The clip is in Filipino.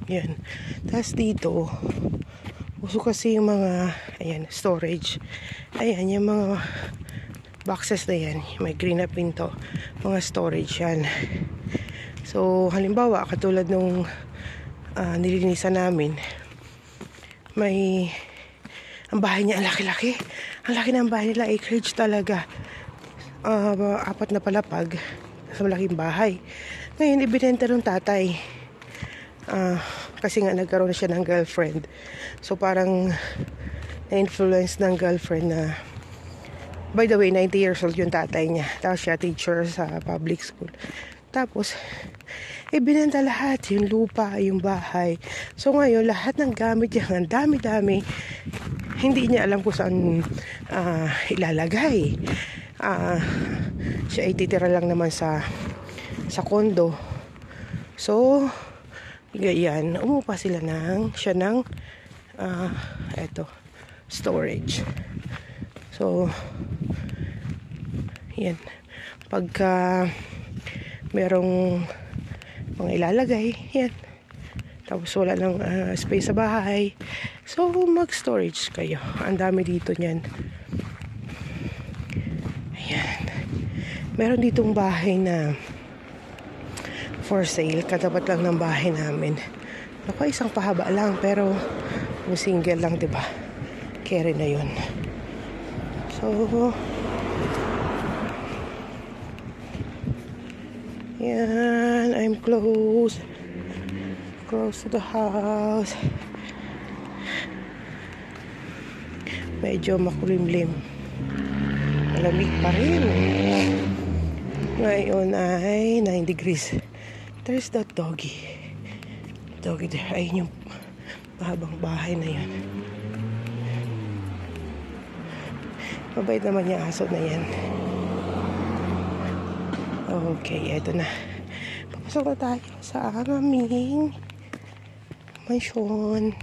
Yan. Tapos dito, uso kasi yung mga, ayan, storage. Ayan, yung mga boxes na yan. May green na pinto. Mga storage yan. So, halimbawa, katulad nung nilinisan namin, ang bahay niya, ang laki-laki. Ang laki ng bahay nila, acreage talaga. 4 na palapag sa malaking bahay. Ngayon, ibinenta ng tatay. Kasi nga nagkaroon siya ng girlfriend. So, parang na-influence ng girlfriend na, by the way, 90 years old yung tatay niya. Tapos siya teacher sa public school. Tapos, ibinenta lahat. Yung lupa, yung bahay. So, ngayon, lahat ng gamit niya, ang dami-dami, hindi niya alam kung saan ilalagay. Siya ay titira lang naman sa kondo. So, ganyan, umupa sila siya ng storage. So, yan. Pagka merong mga ilalagay, yan. Tapos wala ng space sa bahay. So, mag-storage kayo. Ang dami dito niyan. Ayan. Meron ditong bahay na for sale. Katapat lang ng bahay namin. Ako, isang pahaba lang. Pero, yung single lang, diba? Carry na yun. So, yan. I'm close. Close to the house. Medyo makulimlim. Malamig pa rin. Ngayon ay 9 degrees. There's that doggy. Doggy there. Ayun yung mahabang bahay na yun. Mabait naman yung aso na yan. Okay, eto na. Papasok na tayo sa aming mansion.